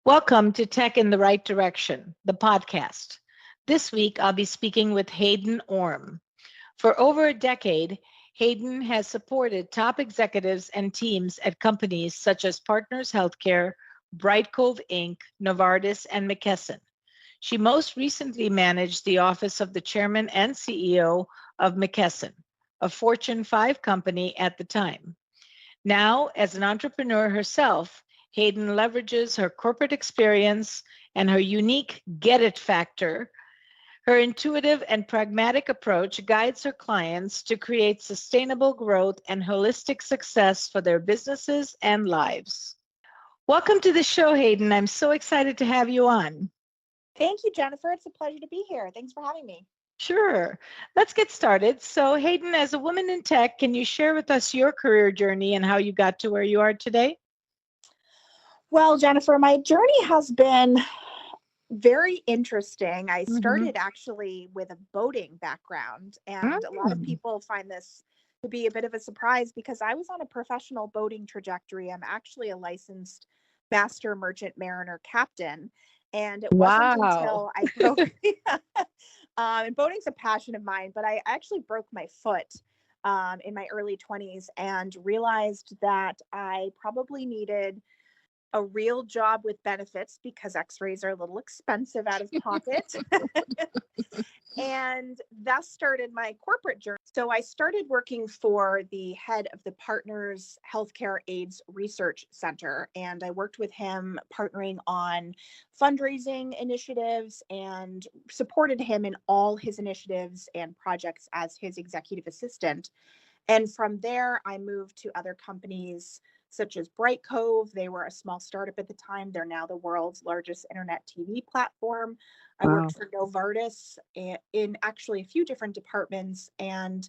Welcome to Tech in the Right Direction, the podcast. This week, I'll be speaking with Hayden Orme. For over a decade, Hayden has supported top executives and teams at companies such as Partners Healthcare, Bright Cove Inc., Novartis, and McKesson. She most recently managed the office of the chairman and CEO of McKesson, a Fortune 5 company at the time. Now, as an entrepreneur herself, Hayden leverages her corporate experience and her unique get it factor. Her intuitive and pragmatic approach guides her clients to create sustainable growth and holistic success for their businesses and lives. Welcome to the show, Hayden. I'm so excited to have you on. Thank you, Jennifer. It's a pleasure to be here. Thanks for having me. Sure. Let's get started. So, Hayden, as a woman in tech, can you share with us your career journey and how you got to where you are today? Well, Jennifer, my journey has been very interesting. I started actually with a boating background, and a lot of people find this to be a bit of a surprise because I was on a professional boating trajectory. I'm actually a licensed master merchant mariner captain, and it wasn't until I broke and boating's a passion of mine, but I actually broke my foot in my early 20s and realized that I probably needed a real job with benefits because x-rays are a little expensive out of pocket. And that started my corporate journey. So I started working for the head of the Partners Healthcare AIDS Research Center, and I worked with him partnering on fundraising initiatives and supported him in all his initiatives and projects as his executive assistant. And from there, I moved to other companies such as Bright Cove. They were a small startup at the time. They're now the world's largest internet TV platform. I worked for Novartis in actually a few different departments and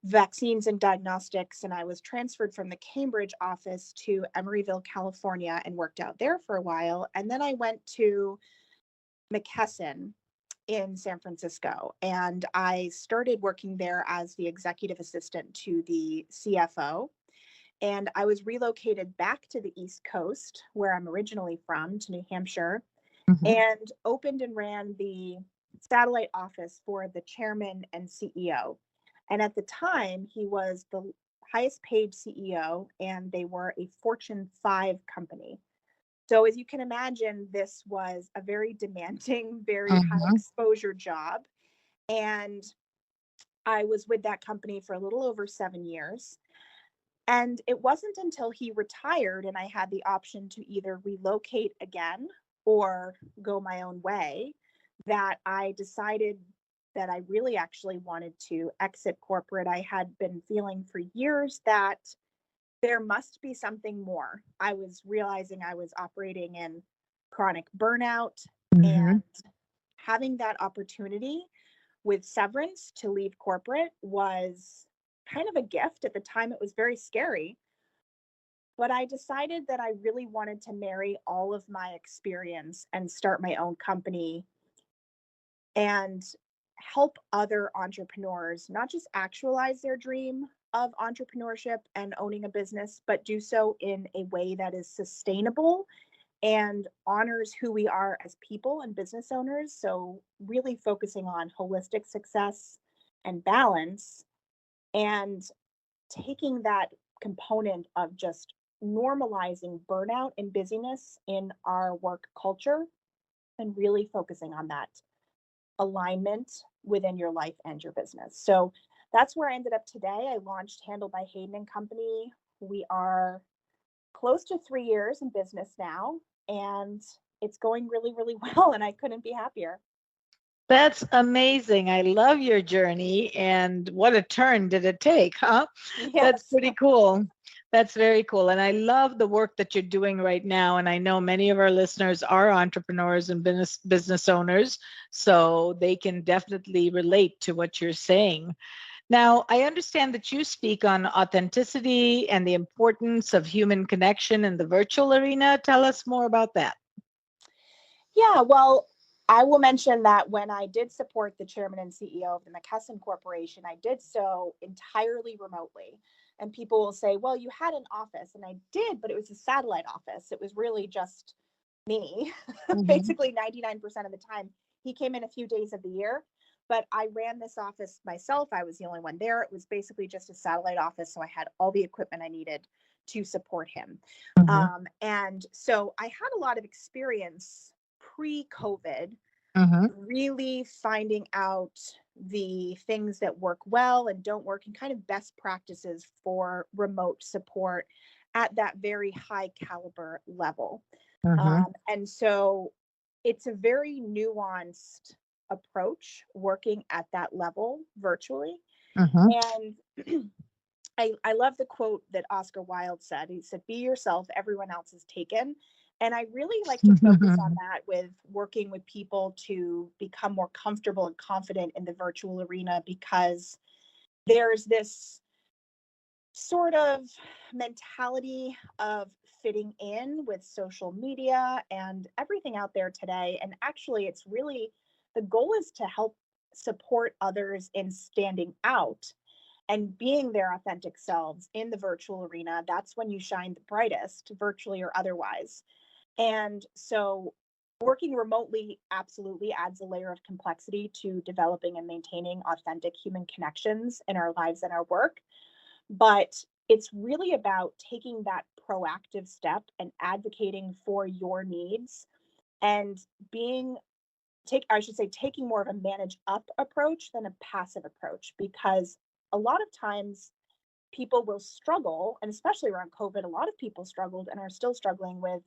vaccines and diagnostics. And I was transferred from the Cambridge office to Emeryville, California, and worked out there for a while. And then I went to McKesson in San Francisco, and I started working there as the executive assistant to the CFO. And I was relocated back to the East Coast, where I'm originally from, to New Hampshire, and opened and ran the satellite office for the chairman and CEO. And at the time, he was the highest paid CEO, and they were a Fortune 5 company. So as you can imagine, this was a very demanding, very high exposure job. And I was with that company for a little over 7 years. And it wasn't until he retired and I had the option to either relocate again or go my own way that I decided that I really actually wanted to exit corporate. I had been feeling for years that there must be something more. I was realizing I was operating in chronic burnout, and having that opportunity with severance to leave corporate was kind of a gift. At the time, it was very scary, but I decided that I really wanted to marry all of my experience and start my own company and help other entrepreneurs not just actualize their dream of entrepreneurship and owning a business, but do so in a way that is sustainable and honors who we are as people and business owners. So, really focusing on holistic success and balance, and taking that component of just normalizing burnout and busyness in our work culture and really focusing on that alignment within your life and your business. So that's where I ended up today. I launched Handle by Hayden and Company. We are close to 3 years in business now, and it's going really, really well, and I couldn't be happier. That's amazing. I love your journey, and what a turn did it take, huh? Yes. That's pretty cool. That's very cool. And I love the work that you're doing right now. And I know many of our listeners are entrepreneurs and business owners, so they can definitely relate to what you're saying. Now, I understand that you speak on authenticity and the importance of human connection in the virtual arena. Tell us more about that. Yeah, well, I will mention that when I did support the chairman and CEO of the McKesson Corporation, I did so entirely remotely. And people will say, well, you had an office. And I did, but it was a satellite office. It was really just me, Mhm. basically 99% of the time. He came in a few days of the year, but I ran this office myself. I was the only one there. It was basically just a satellite office. So I had all the equipment I needed to support him. Mhm. And so I had a lot of experience pre-COVID, Mhm. really finding out the things that work well and don't work, and kind of best practices for remote support at that very high caliber level. Mhm. And so it's a very nuanced approach working at that level virtually. Mhm. And I love the quote that Oscar Wilde said. He said, "Be yourself, everyone else is taken." And I really like to focus on that with working with people to become more comfortable and confident in the virtual arena, because there's this sort of mentality of fitting in with social media and everything out there today. And actually, it's really the goal is to help support others in standing out and being their authentic selves in the virtual arena. That's when you shine the brightest, virtually or otherwise. And so, working remotely absolutely adds a layer of complexity to developing and maintaining authentic human connections in our lives and our work. But it's really about taking that proactive step and advocating for your needs, and being I should say, taking more of a manage up approach than a passive approach, because a lot of times people will struggle, and especially around COVID, a lot of people struggled and are still struggling with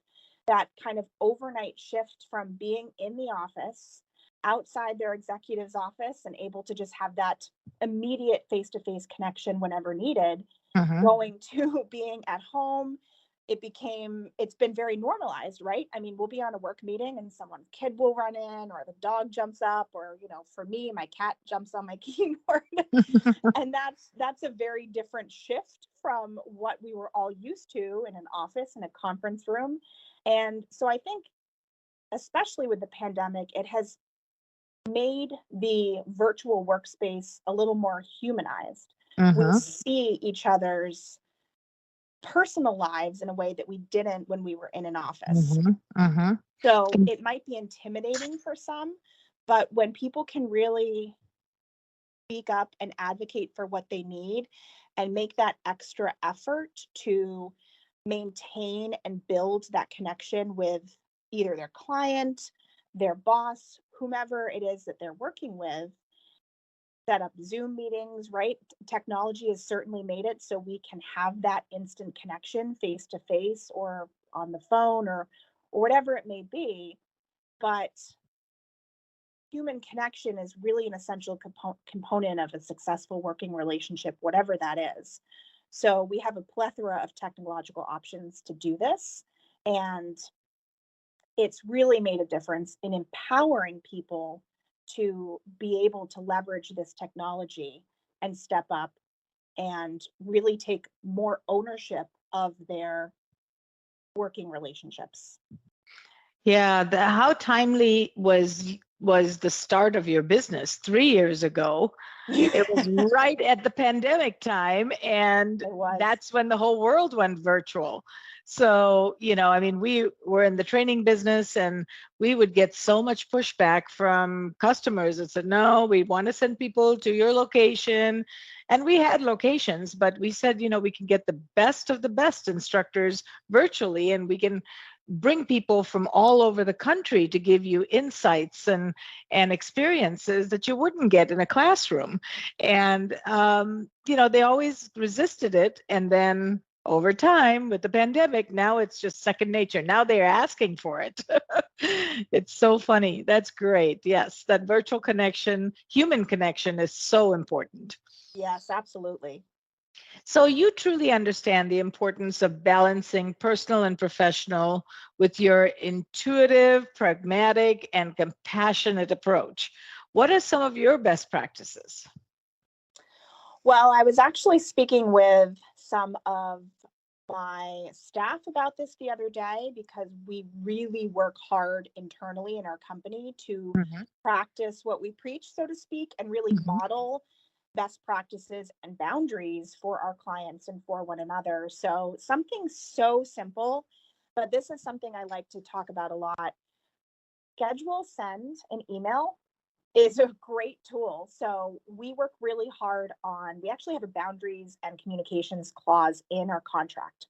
that kind of overnight shift from being in the office, outside their executive's office, and able to just have that immediate face to face connection whenever needed, Mhm. going to being at home. It's been very normalized, right? I mean, we'll be on a work meeting and someone's kid will run in, or the dog jumps up, or, for me, my cat jumps on my keyboard. And that's a very different shift from what we were all used to in an office, in a conference room. And so I think, especially with the pandemic, it has made the virtual workspace a little more humanized. We Mhm. see each other's personal lives in a way that we didn't when we were in an office. Mhm. Mhm. So it might be intimidating for some, but when people can really speak up and advocate for what they need and make that extra effort to maintain and build that connection with either their client, their boss, whomever it is that they're working with, set up Zoom meetings, right? Technology has certainly made it so we can have that instant connection face to face or on the phone, or whatever it may be. But human connection is really an essential component of a successful working relationship, whatever that is. So we have a plethora of technological options to do this. And it's really made a difference in empowering people to be able to leverage this technology and step up and really take more ownership of their working relationships. Yeah, how timely was the start of your business 3 years ago? It was It right at the pandemic time, and was. that's when the whole world went virtual. So, I mean, we were in the training business, and we would get so much pushback from customers that said, no, we want to send people to your location. And we had locations, but we said, we can get the best of the best instructors virtually, and we can bring people from all over the country to give you insights and experiences that you wouldn't get in a classroom. And they always resisted it, and then over time with the pandemic, now it's just second nature. Now they're asking for it. It's so funny. That's great. Yes, that virtual connection, human connection, is so important. Yes, absolutely. So you truly understand the importance of balancing personal and professional with your intuitive, pragmatic, and compassionate approach. What are some of your best practices? Well, I was actually speaking with some of my staff about this the other day, because we really work hard internally in our company to Mhm. practice what we preach, so to speak, and really Mhm. model best practices and boundaries for our clients and for one another. So, something so simple but this is something I like to talk about a lot. Schedule send an email is a great tool. So we work really hard on, we actually have a boundaries and communications clause in our contract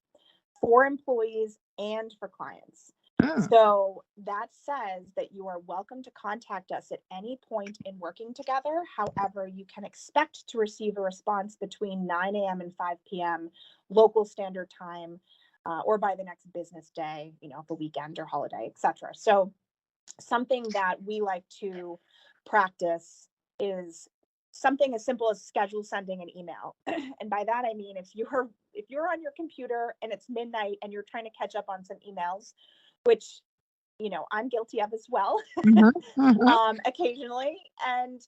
for employees and for clients. Mm. So that says that you are welcome to contact us at any point in working together. However, you can expect to receive a response between 9 a.m. and 5 p.m. local standard time, or by the next business day, the weekend or holiday, etc. So something that we like to practice is something as simple as schedule sending an email. And by that I mean, if you're on your computer and it's midnight and you're trying to catch up on some emails, which I'm guilty of as well, Mhm, mhm. occasionally, and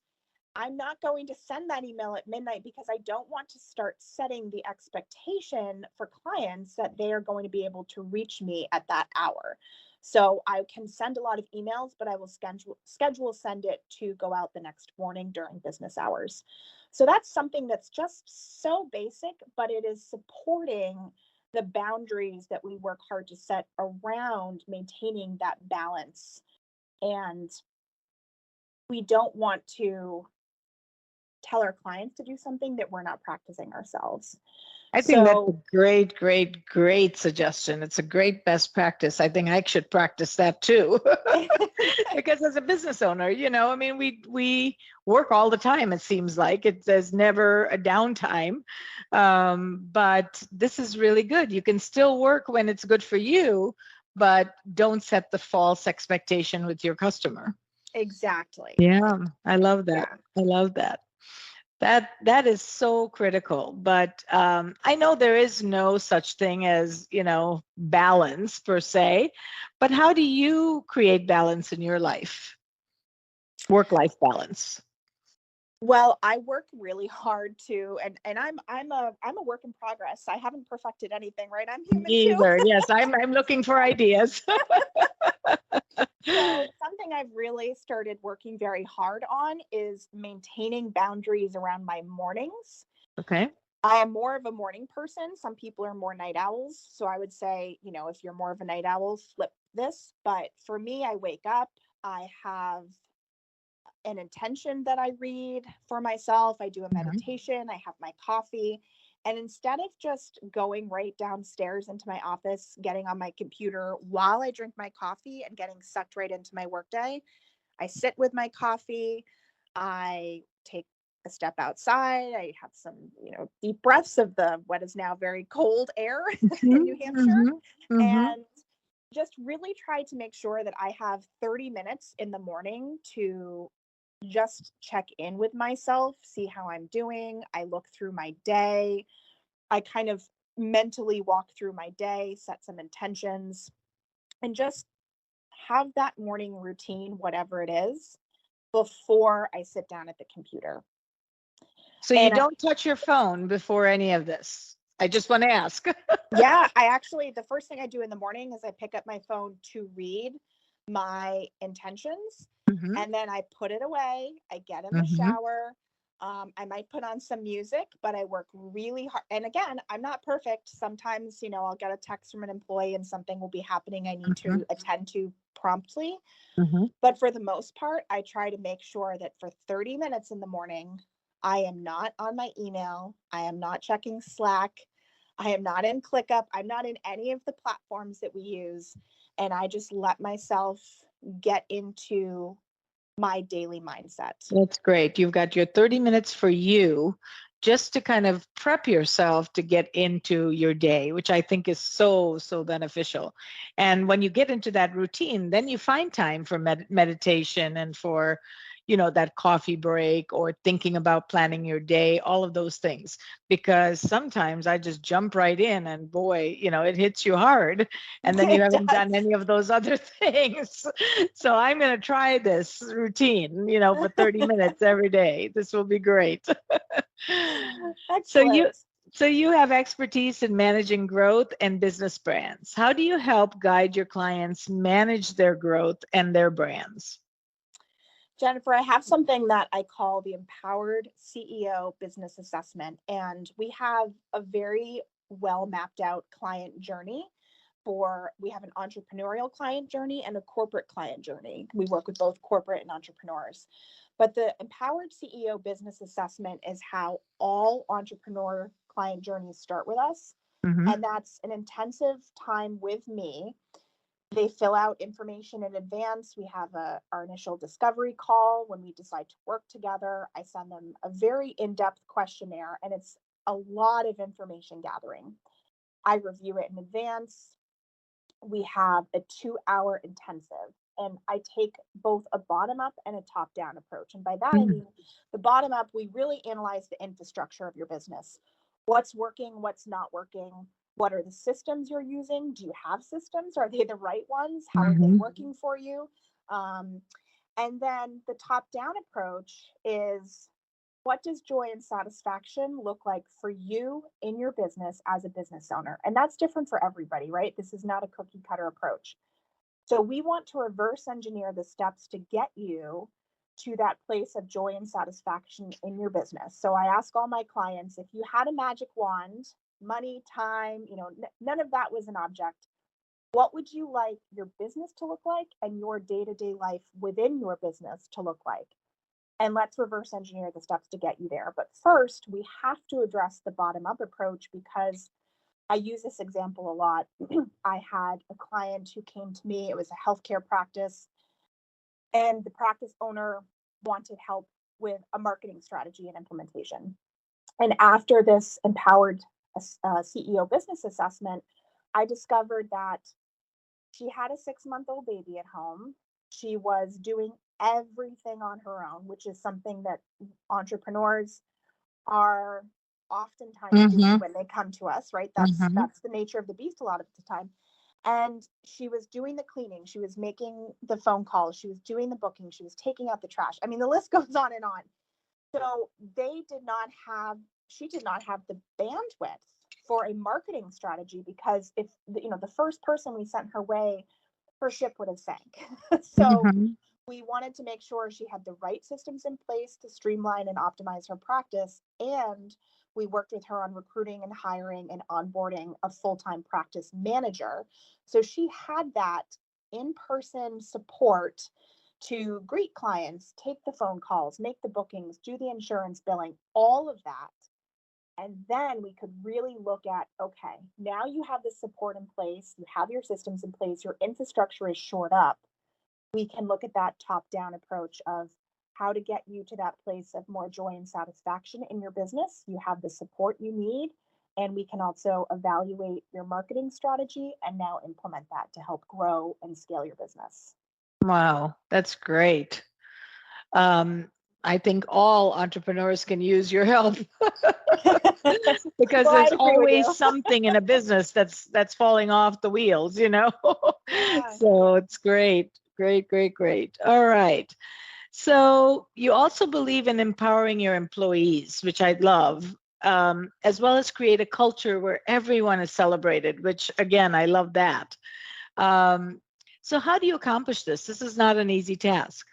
I'm not going to send that email at midnight because I don't want to start setting the expectation for clients that they are going to be able to reach me at that hour. So I can send a lot of emails, but I will schedule send it to go out the next morning during business hours. So that's something that's just so basic, but it is supporting the boundaries that we work hard to set around maintaining that balance. And we don't want to tell our clients to do something that we're not practicing ourselves. I think that's a So great, great, great suggestion. It's a great best practice. I think I should practice that too. Because as a business owner, I mean, we work all the time. It seems like there's never a downtime. But this is really good. You can still work when it's good for you, but don't set the false expectation with your customer. exactly. Yeah, I love that. Yeah. I love that. That is so critical. But I know there is no such thing as, balance per se. But how do you create balance in your life? Work-life balance. Well, I work really hard too, and I'm a work in progress. I haven't perfected anything, right? I'm human Me too. either. Yes, I'm looking for ideas. So something I've really started working very hard on is maintaining boundaries around my mornings. Okay. I am more of a morning person. Some people are more night owls. So I would say, if you're more of a night owl, flip this. But for me, I wake up, I have an intention that I read for myself. I do a Mhm. meditation, I have my coffee. And instead of just going right downstairs into my office, getting on my computer while I drink my coffee and getting sucked right into my workday, I sit with my coffee. I take a step outside. I have some, deep breaths of the what is now very cold air in Mhm, New Hampshire, mhm, mhm. and just really try to make sure that I have 30 minutes in the morning to just check in with myself, see how I'm doing. I look through my day. I kind of mentally walk through my day, set some intentions, and just have that morning routine, whatever it is, before I sit down at the computer. So you And don't touch your phone before any of this. I just want to ask. yeah, I actually, the first thing I do in the morning is I pick up my phone to read my intentions, Mhm, and then I put it away. I get in the mhm, shower. I might put on some music, but I work really hard. And again, I'm not perfect. Sometimes, I'll get a text from an employee and something will be happening I need mhm, to attend to promptly. mhm. But for the most part, I try to make sure that for 30 minutes in the morning, I am not on my email. I am not checking Slack. I am not in ClickUp. I'm not in any of the platforms that we use. And I just let myself get into my daily mindset. That's great. You've got your 30 minutes for you just to kind of prep yourself to get into your day, which I think is so, so beneficial. And when you get into that routine, then you find time for meditation and for, that coffee break or thinking about planning your day, all of those things. Because sometimes I just jump right in and boy, it hits you hard. And then you It haven't done does. any of those other things. So I'm going to try this routine, for 30 minutes every day. This will be great. So you Excellent. so you have expertise in managing growth and business brands. How do you help guide your clients manage their growth and their brands? Jennifer, I have something that I call the Empowered CEO Business Assessment. And we have a very well mapped out client journey we have an entrepreneurial client journey and a corporate client journey. We work with both corporate and entrepreneurs. But the Empowered CEO Business Assessment is how all entrepreneur client journeys start with us. Mm-hmm. And that's an intensive time with me. They fill out information in advance. We have our initial discovery call when we decide to work together. I send them a very in-depth questionnaire, and it's a lot of information gathering. I review it in advance. We have a 2-hour intensive, and I take both a bottom up and a top down approach. And by that, I mean the bottom up, we really analyze the infrastructure of your business. What's working, what's not working? What are the systems you're using? Do you have systems? Are they the right ones? How are they working for you? And then the top down approach is, what does joy and satisfaction look like for you in your business as a business owner? And that's different for everybody, right? This is not a cookie cutter approach. So we want to reverse engineer the steps to get you to that place of joy and satisfaction in your business. So I ask all my clients, if you had a magic wand, money, time, none of that was an object, what would you like your business to look like and your day-to-day life within your business to look like? And let's reverse engineer the steps to get you there. But first, we have to address the bottom-up approach, because I use this example a lot. I had a client who came to me. It was a healthcare practice, and the practice owner wanted help with a marketing strategy and implementation. And after this Empowered CEO Business Assessment, I discovered that she had a 6-month-old baby at home. She was doing everything on her own, which is something that entrepreneurs are oftentimes doing when they come to us, right? That's the nature of the beast a lot of the time. And she was doing the cleaning, she was making the phone calls, she was doing the booking, she was taking out the trash. I mean, the list goes on and on. So she did not have the bandwidth for a marketing strategy, because if the first person we sent her way, her ship would have sank. So we wanted to make sure she had the right systems in place to streamline and optimize her practice. And we worked with her on recruiting and hiring and onboarding a full-time practice manager. So she had that in-person support to greet clients, take the phone calls, make the bookings, do the insurance billing, all of that. And then we could really look at, okay, now you have the support in place, you have your systems in place, your infrastructure is shored up. We can look at that top-down approach of how to get you to that place of more joy and satisfaction in your business. You have the support you need, and we can also evaluate your marketing strategy and now implement that to help grow and scale your business. Wow, that's great. I think all entrepreneurs can use your help because there's always something in a business that's falling off the wheels, Yeah. So it's great. Great. All right. So you also believe in empowering your employees, which I love, as well as create a culture where everyone is celebrated, which again, I love that. So how do you accomplish this? This is not an easy task.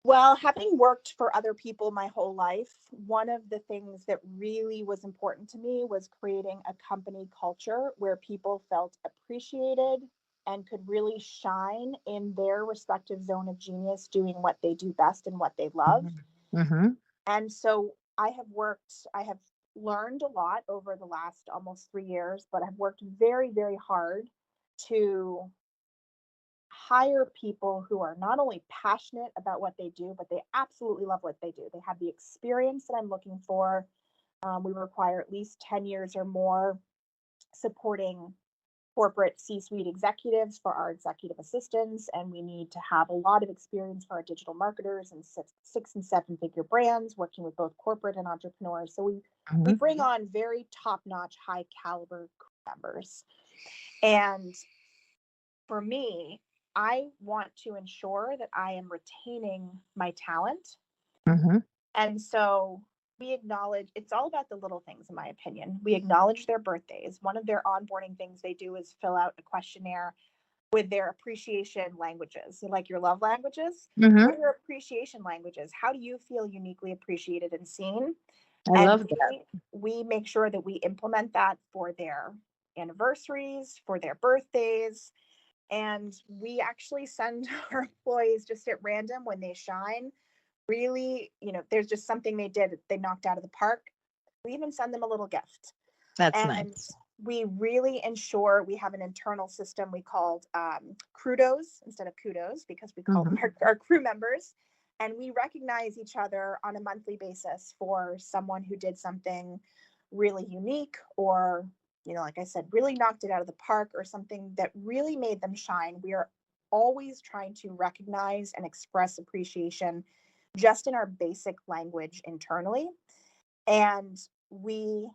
Well, having worked for other people my whole life, one of the things that really was important to me was creating a company culture where people felt appreciated and could really shine in their respective zone of genius, doing what they do best and what they love. And so I have learned a lot over the last almost 3 years, but I've worked very, very hard to hire people who are not only passionate about what they do, but they absolutely love what they do. They have the experience that I'm looking for. We require at least 10 years or more supporting corporate C-suite executives for our executive assistants, and we need to have a lot of experience for our digital marketers and 6 and 7 figure brands, working with both corporate and entrepreneurs. So we bring on very top-notch, high caliber members. And for me, I want to ensure that I am retaining my talent. And so we acknowledge, it's all about the little things, in my opinion. We acknowledge their birthdays. One of their onboarding things they do is fill out a questionnaire with their appreciation languages, like your love languages. What are your appreciation languages? How do you feel uniquely appreciated and seen? I love that. We make sure that we implement that for their anniversaries, for their birthdays. And we actually send our employees just at random when they shine. Really, there's just something they knocked out of the park. We even send them a little gift. That's And nice. we really ensure we have an internal system we called Crudos instead of kudos, because we call them our crew members. And we recognize each other on a monthly basis for someone who did something really unique, or, like I said, really knocked it out of the park, or something that really made them shine. We are always trying to recognize and express appreciation just in our basic language internally. And we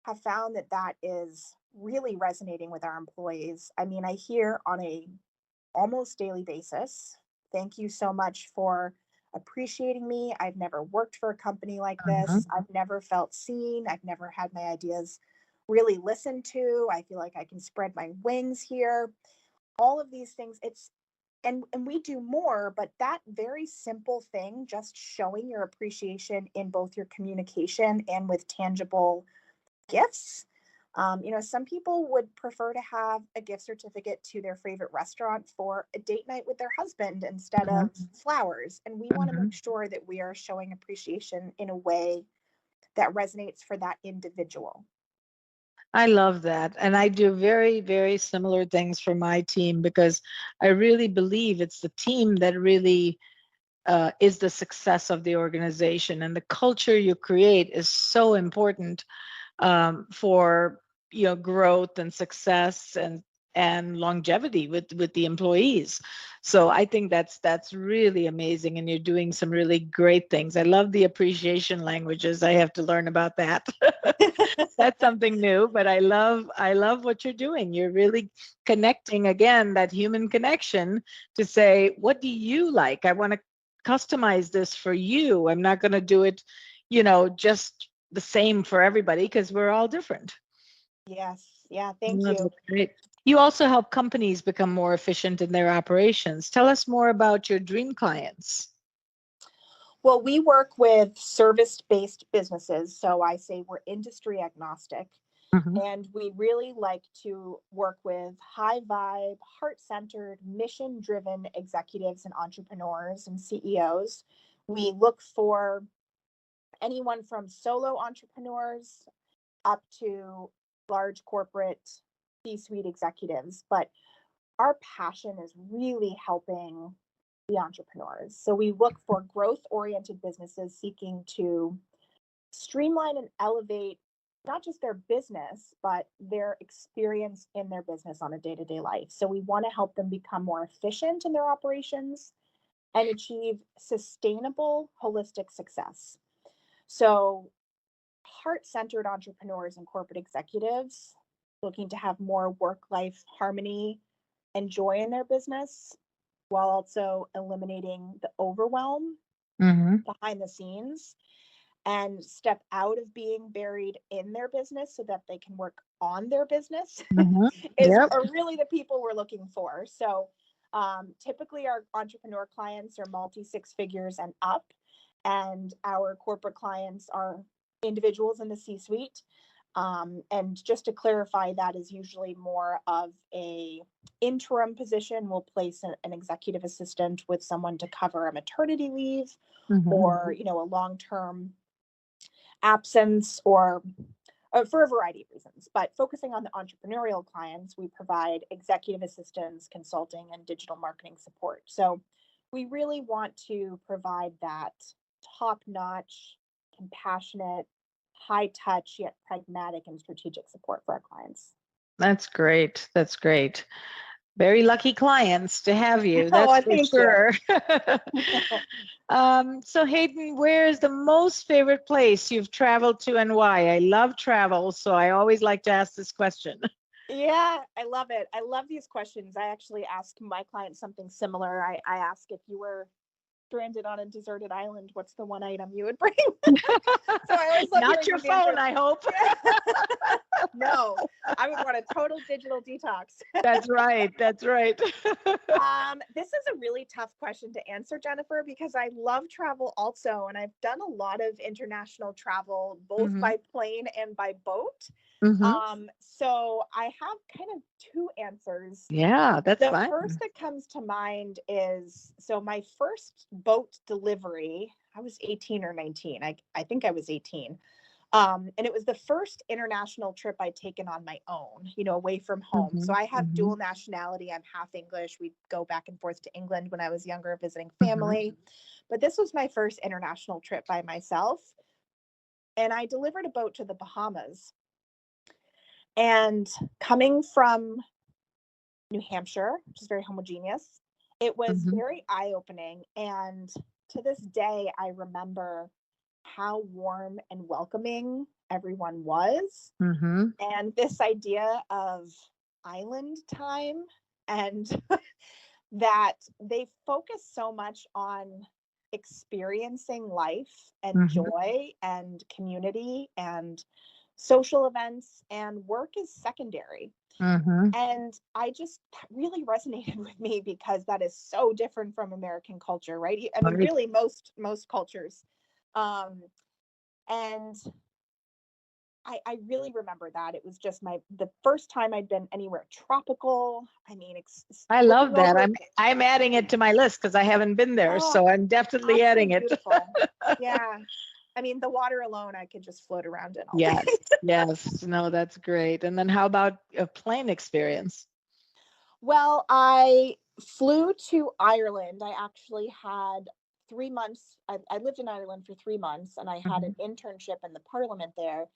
have found that is really resonating with our employees. I mean, I hear on a almost daily basis, "Thank you so much for appreciating me. I've never worked for a company like this. I've never felt seen. I've never had my ideas really listened to. I feel like I can spread my wings here." All of these things, and we do more, but that very simple thing, just showing your appreciation in both your communication and with tangible gifts. Some people would prefer to have a gift certificate to their favorite restaurant for a date night with their husband instead of flowers. And we want to make sure that we are showing appreciation in a way that resonates for that individual. I love that. And I do very, very similar things for my team, because I really believe it's the team that really is the success of the organization. And the culture you create is so important for growth and success and longevity with the employees. So I think that's really amazing, and you're doing some really great things. I love the appreciation languages. I have to learn about that. That's something new, but I love what you're doing. You're really connecting, again, that human connection, to say, what do you like? I want to customize this for you. I'm not going to do it just the same for everybody, because we're all different. Yes. Yeah. Thank you. Great. You also help companies become more efficient in their operations. Tell us more about your dream clients. Well, we work with service-based businesses. So I say we're industry agnostic. And we really like to work with high vibe, heart-centered, mission-driven executives and entrepreneurs and CEOs. We look for anyone from solo entrepreneurs up to large corporate C-suite executives. But our passion is really helping the entrepreneurs. So we look for growth-oriented businesses seeking to streamline and elevate not just their business, but their experience in their business on a day-to-day life. So we want to help them become more efficient in their operations and achieve sustainable, holistic success. So heart-centered entrepreneurs and corporate executives looking to have more work-life harmony and joy in their business, while also eliminating the overwhelm behind the scenes, and step out of being buried in their business so that they can work on their business are really the people we're looking for. So typically our entrepreneur clients are multi-six figures and up, and our corporate clients are individuals in the C-suite. And just to clarify, that is usually more of a interim position. We'll place an executive assistant with someone to cover a maternity leave or, a long-term absence, or for a variety of reasons. But focusing on the entrepreneurial clients, we provide executive assistance, consulting, and digital marketing support. So we really want to provide that top-notch, compassionate, high-touch, yet pragmatic and strategic support for our clients. That's great. That's great. Very lucky clients to have you. That's for sure. So Hayden, where is the most favorite place you've traveled to, and why? I love travel, so I always like to ask this question. Yeah, I love it. I love these questions. I actually ask my clients something similar. I ask, if you were stranded on a deserted island, what's the one item you would bring? So I always love not your phone, I hope. No, I would want a total digital detox. That's right. That's right. This is a really tough question to answer, Jennifer, because I love travel also, and I've done a lot of international travel, both Hmm. by plane and by boat. Hmm. So I have kind of two answers. Yeah, that's The fine. first that comes to mind is, so my first boat delivery, I was 18 or 19. I think I was 18. And it was the first international trip I'd taken on my own, away from home. So Hmm. I have Hmm. dual nationality. I'm half English. We'd go back and forth to England when I was younger, visiting Hmm. family. But this was my first international trip by myself. And I delivered a boat to the Bahamas. And coming from New Hampshire, which is very homogeneous, it was Hmm. very eye-opening. And to this day, I remember how warm and welcoming everyone was. Hmm. And this idea of island time, and that they focus so much on experiencing life and Hmm. joy and community and social events, and work is secondary. Hmm. And that really resonated with me because that is so different from American culture, right? I mean, Right. really most cultures. Um, and I really remember that. It was just the first time I'd been anywhere tropical. I mean, I looking love that. over. I'm adding it to my list because I haven't been there, Oh, so I'm definitely adding absolutely it. beautiful. Yeah. I mean, the water alone, I could just float around in all day. Yes, yes. No, that's great. And then how about a plane experience? Well, I flew to Ireland. I actually had 3 months. I lived in Ireland for 3 months, and I had Hmm. an internship in the parliament there.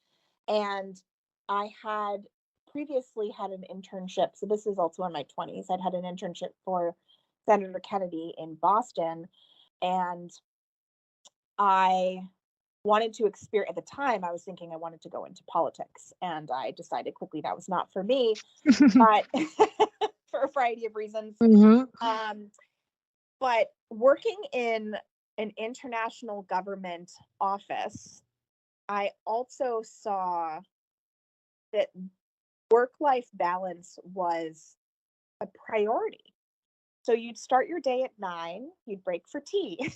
And I had previously had an internship. So this is also in my 20s. I'd had an internship for Senator Kennedy in Boston. And I wanted to experience, at the time, I was thinking I wanted to go into politics. And I decided quickly that was not for me, but for a variety of reasons. Hmm. Um, but working in an international government office, I also saw that work-life balance was a priority. So you'd start your day at 9, you'd break for tea.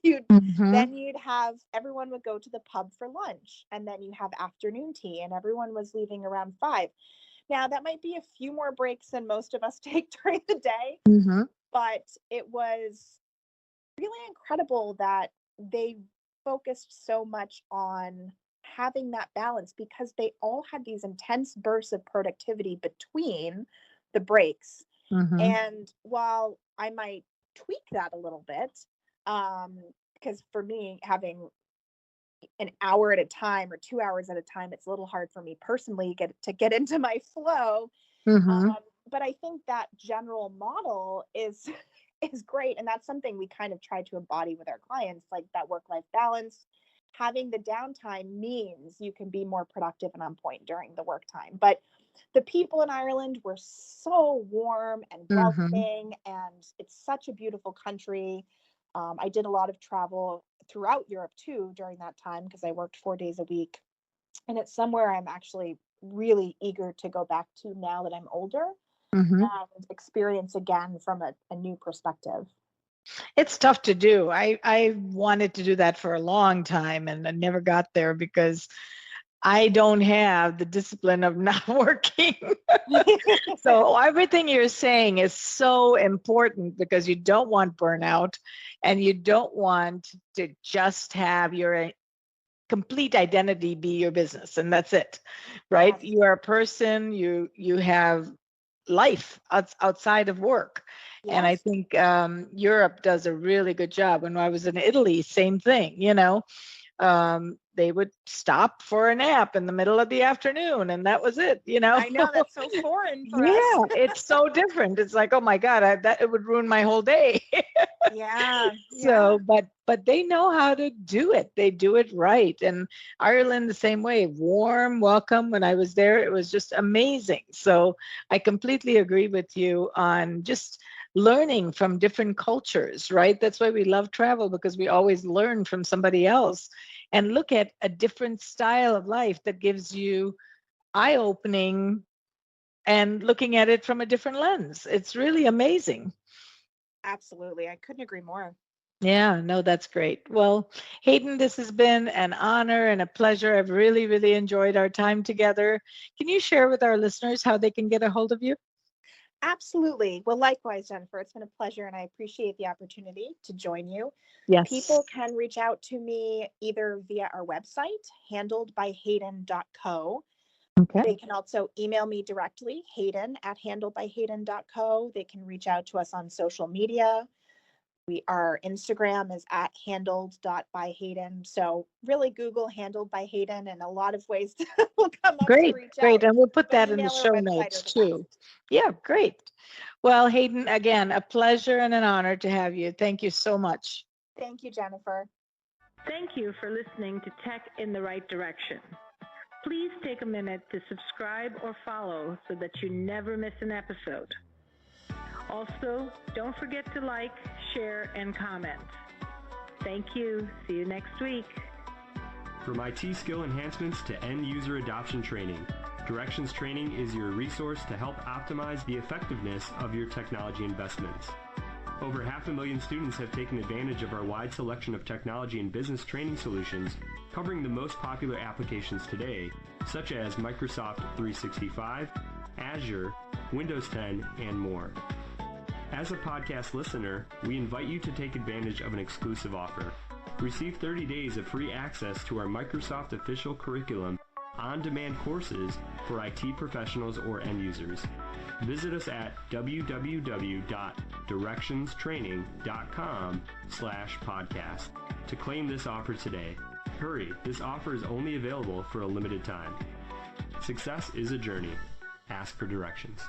you'd Hmm. Then you'd have everyone would go to the pub for lunch, and then you have afternoon tea, and everyone was leaving around 5. Now that might be a few more breaks than most of us take during the day, Hmm. but it was really incredible that they focused so much on having that balance, because they all had these intense bursts of productivity between the breaks. Hmm. And while I might tweak that a little bit, um, because for me, having an hour at a time or 2 hours at a time, it's a little hard for me personally to get into my flow. Hmm. Um, but I think that general model is is great, and that's something we kind of try to embody with our clients, like that work-life balance. Having the downtime means you can be more productive and on point during the work time. But the people in Ireland were so warm and Hmm. welcoming, and it's such a beautiful country. I did a lot of travel throughout Europe too during that time, because I worked 4 days a week, and it's somewhere I'm actually really eager to go back to now that I'm older Hmm. and experience again from a new perspective. It's tough to do. I wanted to do that for a long time and I never got there because I don't have the discipline of not working. So everything you're saying is so important because you don't want burnout and you don't want to just have your complete identity be your business and that's it, right? Yes, You are a person, you have life outside of work. And I yes, think Europe does a really good job. When I was in Italy, same thing, they would stop for a nap in the middle of the afternoon and that was it. I know that's so foreign for us. Yeah, it's so different. It's like, oh my God, that it would ruin my whole day. Yeah, yeah, So, but they know how to do it. They do it right. And Ireland the same way. Warm welcome when I was there. It was just amazing. So I completely agree with you on just learning from different cultures, right? That's why we love travel because we always learn from somebody else and look at a different style of life that gives you eye-opening and looking at it from a different lens. It's really amazing. Absolutely. I couldn't agree more. Yeah, no, that's great. Well, Hayden, this has been an honor and a pleasure. I've really, really enjoyed our time together. Can you share with our listeners how they can get a hold of you? Absolutely. Well, likewise, Jennifer, it's been a pleasure and I appreciate the opportunity to join you. Yes. People can reach out to me either via our website, handledbyhayden.co. Okay. They can also email me directly, Hayden at handledbyhayden.co. They can reach out to us on social media. Our Instagram is at handled.byhayden. So really Google handled by Hayden and a lot of ways will come up to Great, reach great. out. And we'll put But that in the email or show website are notes the too. best. Yeah, great. Well, Hayden, again, a pleasure and an honor to have you. Thank you so much. Thank you, Jennifer. Thank you for listening to Tech in the Right Direction. Please take a minute to subscribe or follow so that you never miss an episode. Also, don't forget to like, share, and comment. Thank you. See you next week. From IT skill enhancements to end user adoption training, Directions Training is your resource to help optimize the effectiveness of your technology investments. Over 500,000 students have taken advantage of our wide selection of technology and business training solutions, covering the most popular applications today, such as Microsoft 365, Azure, Windows 10, and more. As a podcast listener, we invite you to take advantage of an exclusive offer. Receive 30 days of free access to our Microsoft official curriculum, on-demand courses for IT professionals or end users. Visit us at www.directionstraining.com/podcast to claim this offer today. Hurry, this offer is only available for a limited time. Success is a journey. Ask for directions.